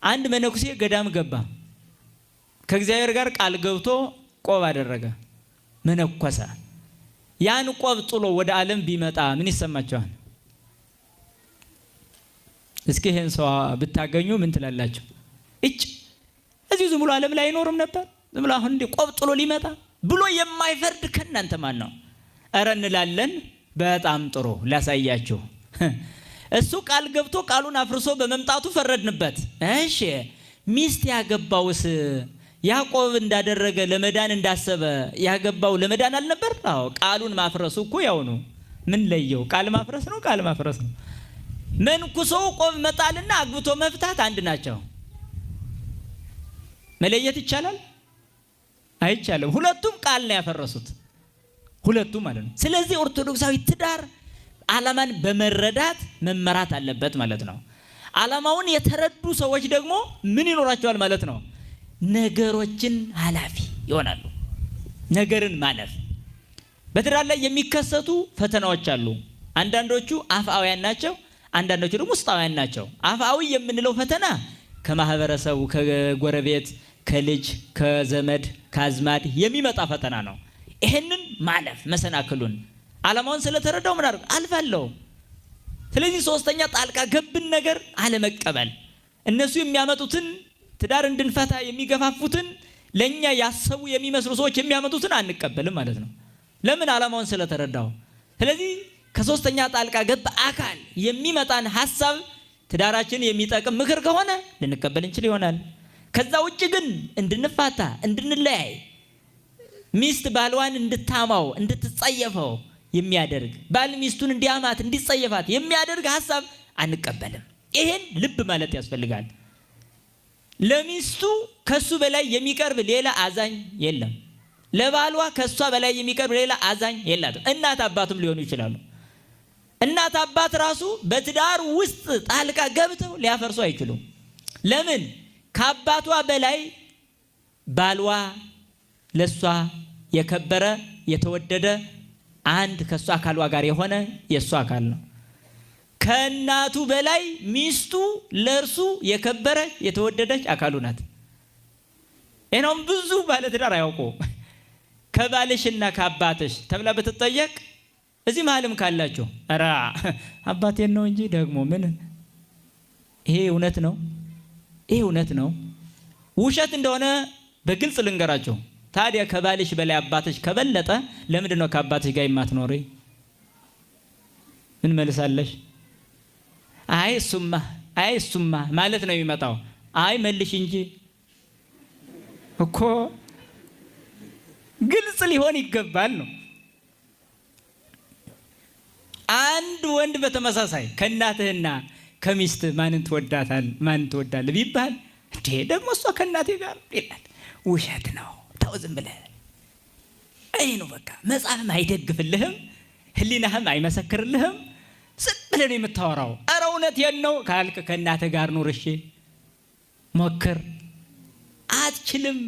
አንድ መነኩሴ ገዳም ገባ። ከእግዚአብሔር ጋር ቃል ገብቶ ቆብ አደረገ፣ መነኮሰ። ያን ቆብ ጥሎ ወደ ዓለም ቢመጣ ምን ይሰማቸዋል? እስኪ ይሄን ሰው ብታገኙ ምን ትላላችሁ? እዚህ ዝም ብሎ ዓለም ላይ አይኖርም ነበር? ዝም ብሎ አሁን እንደ ቆብ ጥሎ ሊመጣ ብሎ የማይፈርድ ከእናንተ ማን ነው? ኧረ እንላለን። በጣም ጥሩ ላሳያችሁ። እሱ ቃል ገብቶ ቃሉን አፍርሶ በመምጣቱ ፈረድንበት። እሺ ሚስት ያገባውስ ያዕቆብ እንዳደረገ ለመዳን እንዳሰበ ያገባው ለመዳን አልነበር? አዎ ቃሉን ማፍረሱ እኮ ያው ነው። ምን ለየው? ቃል ማፍረስ ነው፣ ቃል ማፍረስ ነው። መንኩሶ ቆብ መጣልና አግብቶ መፍታት አንድ ናቸው። መለየት ይቻላል? አይቻልም። ሁለቱም ቃል ነው ያፈረሱት፣ ሁለቱም ማለት ነው። ስለዚህ ኦርቶዶክሳዊ ትዳር ዓላማን በመረዳት መመራት አለበት ማለት ነው። ዓላማውን የተረዱ ሰዎች ደግሞ ምን ይኖራቸዋል ማለት ነው? ነገሮችን ኃላፊ ይሆናሉ። ነገርን ማለፍ። በትዳር ላይ የሚከሰቱ ፈተናዎች አሉ። አንዳንዶቹ አፍአውያን ናቸው፣ አንዳንዶቹ ደግሞ ውስጣውያን ናቸው። አፍአዊ የምንለው ፈተና ከማህበረሰቡ፣ ከጎረቤት፣ ከልጅ፣ ከዘመድ፣ ከአዝማድ የሚመጣ ፈተና ነው። ይሄንን ማለፍ መሰናክሉን ዓላማውን ስለተረዳው ምን አድርግ አልፋለሁ። ስለዚህ ሶስተኛ ጣልቃ ገብን ነገር አለመቀበል። እነሱ የሚያመጡትን ትዳር እንድንፈታ የሚገፋፉትን ለኛ ያሰቡ የሚመስሉ ሰዎች የሚያመጡትን አንቀበልም ማለት ነው። ለምን? ዓላማውን ስለተረዳው። ስለዚህ ከሶስተኛ ጣልቃ ገብ አካል የሚመጣን ሐሳብ ትዳራችን የሚጠቅም ምክር ከሆነ ልንቀበል እንችል ይሆናል። ከዛ ውጭ ግን እንድንፋታ፣ እንድንለያይ፣ ሚስት ባልዋን እንድታማው፣ እንድትጸየፈው የሚያደርግ ባል ሚስቱን እንዲያማት፣ እንዲጸየፋት የሚያደርግ ሐሳብ አንቀበልም። ይሄን ልብ ማለት ያስፈልጋል። ለሚስቱ ከሱ በላይ የሚቀርብ ሌላ አዛኝ የለም። ለባሏ ከሷ በላይ የሚቀርብ ሌላ አዛኝ የላትም። እናት አባቱም ሊሆኑ ይችላሉ። እናት አባት ራሱ በትዳር ውስጥ ጣልቃ ገብተው ሊያፈርሱ አይችሉም። ለምን? ከአባቷ በላይ ባልዋ ለሷ የከበረ የተወደደ አንድ ከሷ አካሏ ጋር የሆነ የሷ አካል ነው። ከእናቱ በላይ ሚስቱ ለእርሱ የከበረ የተወደደች አካሉ ናት። ይሄንም ብዙ ባለትዳር አያውቁ። ከባልሽና ከአባትሽ ተብላ ብትጠየቅ እዚህ መሀልም ካላችሁ ኧረ አባቴን ነው እንጂ ደግሞ ምን ይሄ እውነት ነው? ይሄ እውነት ነው። ውሸት እንደሆነ በግልጽ ልንገራችሁ። ታዲያ ከባልሽ በላይ አባትሽ ከበለጠ ለምንድን ነው ከአባትሽ ጋር የማትኖሪ? ምን መልሳለሽ? አይ እሱማ ማለት ነው የሚመጣው። አይ መልሽ እንጂ እኮ ግልጽ ሊሆን ይገባል ነው። አንድ ወንድ በተመሳሳይ ከእናትህና ከሚስት ማንን ትወዳለህ ቢባል እንዴ ደግሞ እሷ ከእናቴ ጋር ይላል። ውሸት ነው። ተው ዝም ብለህ አይ ነው በቃ። መጽሐፍም አይደግፍልህም፣ ህሊናህም አይመሰክርልህም። ዝም ብለህ ነው የምታወራው። ኧረ እውነቴን ነው ካልክ ከእናትህ ጋር ኑር። እሺ ሞክር። አትችልም።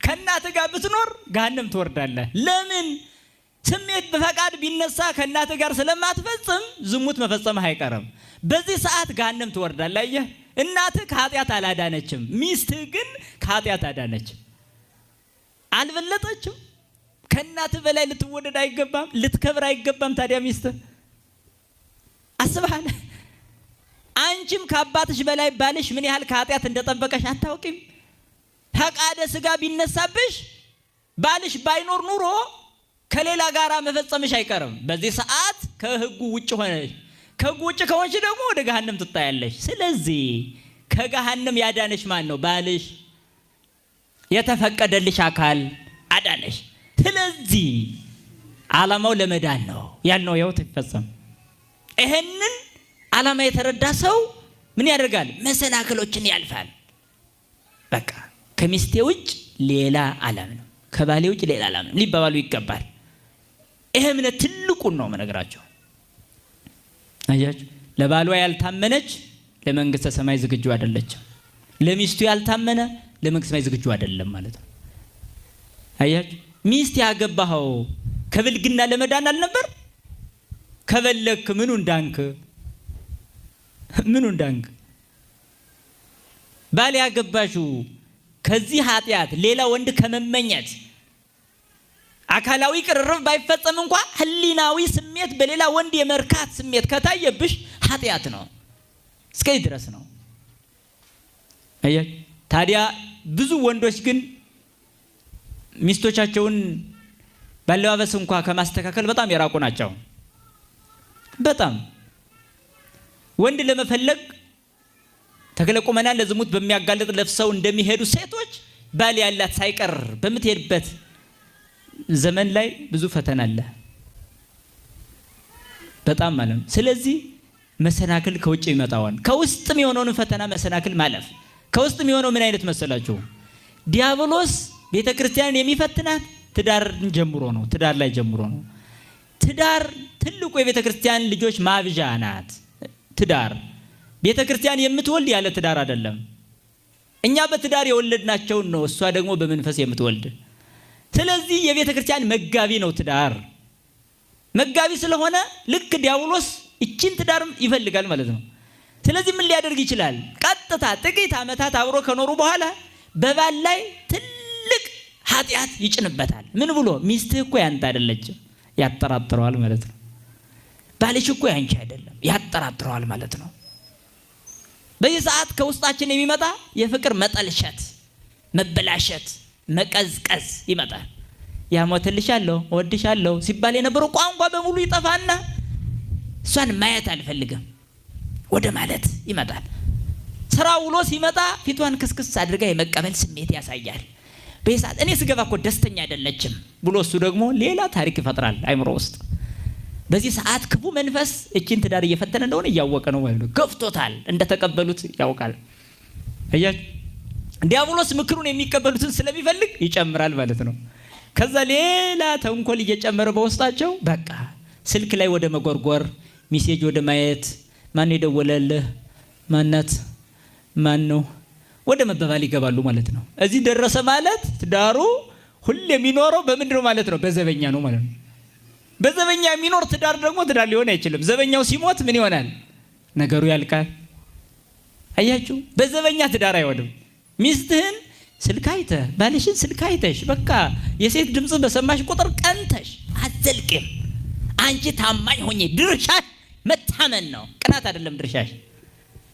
ከእናትህ ጋር ብትኖር ገሃነም ትወርዳለህ። ለምን? ስሜት በፈቃድ ቢነሳ ከእናትህ ጋር ስለማትፈጽም ዝሙት መፈጸምህ አይቀርም። በዚህ ሰዓት ገሃነም ትወርዳለህ። አየህ፣ እናትህ ከኃጢአት አላዳነችም፣ ሚስትህ ግን ከኃጢአት አዳነች። አልበለጠችም። ከእናትህ በላይ ልትወደድ አይገባም፣ ልትከብር አይገባም። ታዲያ ሚስትህ አስበሃል? አንቺም ከአባትሽ በላይ ባልሽ ምን ያህል ከኃጢአት እንደጠበቀሽ አታውቂም? ፈቃደ ስጋ ቢነሳብሽ ባልሽ ባይኖር ኑሮ ከሌላ ጋራ መፈጸምሽ አይቀርም። በዚህ ሰዓት ከህጉ ውጭ ሆነሽ፣ ከህጉ ውጭ ከሆንሽ ደግሞ ወደ ገሃነም ትጣያለሽ። ስለዚህ ከገሃነም ያዳነሽ ማን ነው? ባልሽ። የተፈቀደልሽ አካል አዳነሽ። ስለዚህ ዓላማው ለመዳን ነው ያልነው ያው ተፈጸመ። ይሄንን ዓላማ የተረዳ ሰው ምን ያደርጋል? መሰናክሎችን ያልፋል። በቃ ከሚስቴ ውጭ ሌላ ዓለም ነው፣ ከባሌ ውጭ ሌላ ዓለም ነው ሊባባሉ ይገባል። ይሄ እምነት ትልቁን ነው መነግራቸው። አያችሁ፣ ለባሏ ያልታመነች ለመንግስተ ሰማይ ዝግጁ አይደለችም። ለሚስቱ ያልታመነ ለመንግስተ ሰማይ ዝግጁ አይደለም ማለት ነው። አያችሁ፣ ሚስት ያገባኸው ከብልግና ለመዳን አልነበር? ከበለክ ምኑ እንዳንክ ባል ያገባሽው ከዚህ ኃጢአት ሌላ ወንድ ከመመኘት አካላዊ ቅርርብ ባይፈጸም እንኳን ህሊናዊ ስሜት በሌላ ወንድ የመርካት ስሜት ከታየብሽ ኃጢአት ነው። እስከዚህ ድረስ ነው። ታዲያ ብዙ ወንዶች ግን ሚስቶቻቸውን ባለባበስ እንኳን ከማስተካከል በጣም የራቁ ናቸው። በጣም ወንድ ለመፈለግ ተክለቁመና ለዝሙት በሚያጋልጥ ለብሰው እንደሚሄዱ ሴቶች ባል ያላት ሳይቀር በምትሄድበት ዘመን ላይ ብዙ ፈተና አለ። በጣም ማለት ነው። ስለዚህ መሰናክል ከውጭ ይመጣዋል። ከውስጥም የሆነውን ፈተና መሰናክል ማለፍ። ከውስጥም የሆነው ምን አይነት መሰላችሁ? ዲያብሎስ ቤተክርስቲያንን የሚፈትናት ትዳር ጀምሮ ነው። ትዳር ላይ ጀምሮ ነው። ትዳር ትልቁ የቤተክርስቲያን ልጆች ማብዣ ናት። ትዳር ቤተክርስቲያን የምትወልድ ያለ ትዳር አይደለም። እኛ በትዳር የወለድናቸው ነው፣ እሷ ደግሞ በመንፈስ የምትወልድ። ስለዚህ የቤተክርስቲያን መጋቢ ነው ትዳር። መጋቢ ስለሆነ ልክ ዲያብሎስ እቺን ትዳር ይፈልጋል ማለት ነው። ስለዚህ ምን ሊያደርግ ይችላል? ቀጥታ ጥቂት ዓመታት አብሮ ከኖሩ በኋላ በባል ላይ ትልቅ ኃጢአት ይጭንበታል። ምን ብሎ? ሚስትህ እኮ ያንተ አይደለችም፣ ያጠራጥረዋል ማለት ነው። ባልሽ እኮ ያንቺ አይደለም፣ ያጠራጥረዋል ማለት ነው። በዚህ ሰዓት ከውስጣችን የሚመጣ የፍቅር መጠልሸት፣ መበላሸት፣ መቀዝቀዝ ይመጣል። ያሞትልሻለሁ፣ እወድሻለሁ ሲባል የነበረው ቋንቋ በሙሉ ይጠፋና እሷን ማየት አልፈልግም ወደ ማለት ይመጣል። ስራ ውሎ ሲመጣ ፊቷን ክስክስ አድርጋ የመቀበል ስሜት ያሳያል። በዚህ ሰዓት እኔ ስገባ እኮ ደስተኛ አይደለችም ብሎ እሱ ደግሞ ሌላ ታሪክ ይፈጥራል አይምሮ ውስጥ። በዚህ ሰዓት ክፉ መንፈስ እቺን ትዳር እየፈተነ እንደሆነ እያወቀ ነው ማለት ነው። ገፍቶታል፣ እንደተቀበሉት ያውቃል። ዲያብሎስ ምክሩን የሚቀበሉትን ስለሚፈልግ ይጨምራል ማለት ነው። ከዛ ሌላ ተንኮል እየጨመረ በውስጣቸው በቃ ስልክ ላይ ወደ መጎርጎር፣ ሚሴጅ ወደ ማየት፣ ማን የደወለልህ፣ ማናት፣ ማን ነው ወደ መባባል ይገባሉ ማለት ነው። እዚህ ደረሰ ማለት ትዳሩ ሁሌ የሚኖረው በምንድነው ማለት ነው? በዘበኛ ነው ማለት ነው። በዘበኛ የሚኖር ትዳር ደግሞ ትዳር ሊሆን አይችልም። ዘበኛው ሲሞት ምን ይሆናል? ነገሩ ያልቃል። አያችሁ፣ በዘበኛ ትዳር አይሆንም። ሚስትህን ስልክ አይተህ፣ ባልሽን ስልክ አይተሽ በቃ የሴት ድምጽ በሰማሽ ቁጥር ቀንተሽ አትዘልቅም። አንቺ ታማኝ ሆኜ ድርሻሽ መታመን ነው፣ ቅናት አይደለም ድርሻሽ።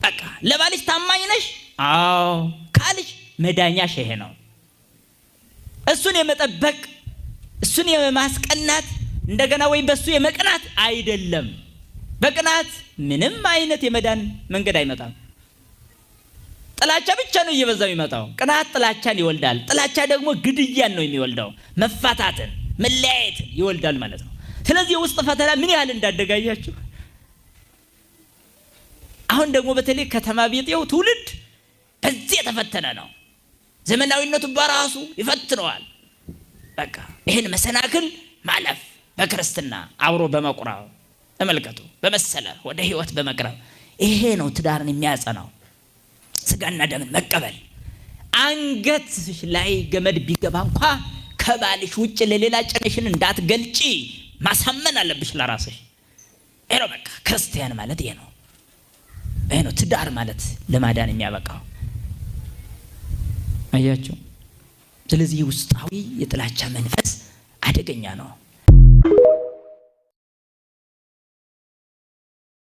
በቃ ለባልሽ ታማኝ ነሽ አዎ ካልሽ መዳኛሽ ይሄ ነው። እሱን የመጠበቅ እሱን የማስቀናት እንደገና ወይ በሱ የመቅናት አይደለም። በቅናት ምንም አይነት የመዳን መንገድ አይመጣም። ጥላቻ ብቻ ነው እየበዛው የሚመጣው። ቅናት ጥላቻን ይወልዳል። ጥላቻ ደግሞ ግድያን ነው የሚወልደው፣ መፋታትን፣ መለያየትን ይወልዳል ማለት ነው። ስለዚህ ውስጥ ፈተና ምን ያህል እንዳደጋያችሁ። አሁን ደግሞ በተለይ ከተማ ቤቴው ትውልድ በዚህ የተፈተነ ነው። ዘመናዊነቱ በራሱ ይፈትነዋል። በቃ ይሄን መሰናክል ማለፍ በክርስትና አብሮ በመቁረብ ተመልከቱ፣ በመሰለ ወደ ህይወት በመቅረብ ይሄ ነው ትዳርን የሚያጸናው። ስጋና ደምን መቀበል። አንገትሽ ላይ ገመድ ቢገባ እንኳ ከባልሽ ውጭ ለሌላ ጭንሽን እንዳትገልጪ ማሳመን አለብሽ ለራስሽ። ይሄ ነው በቃ ክርስቲያን ማለት ይሄ ነው። ይሄ ነው ትዳር ማለት ለማዳን የሚያበቃው። አያችሁ። ስለዚህ ውስጣዊ የጥላቻ መንፈስ አደገኛ ነው።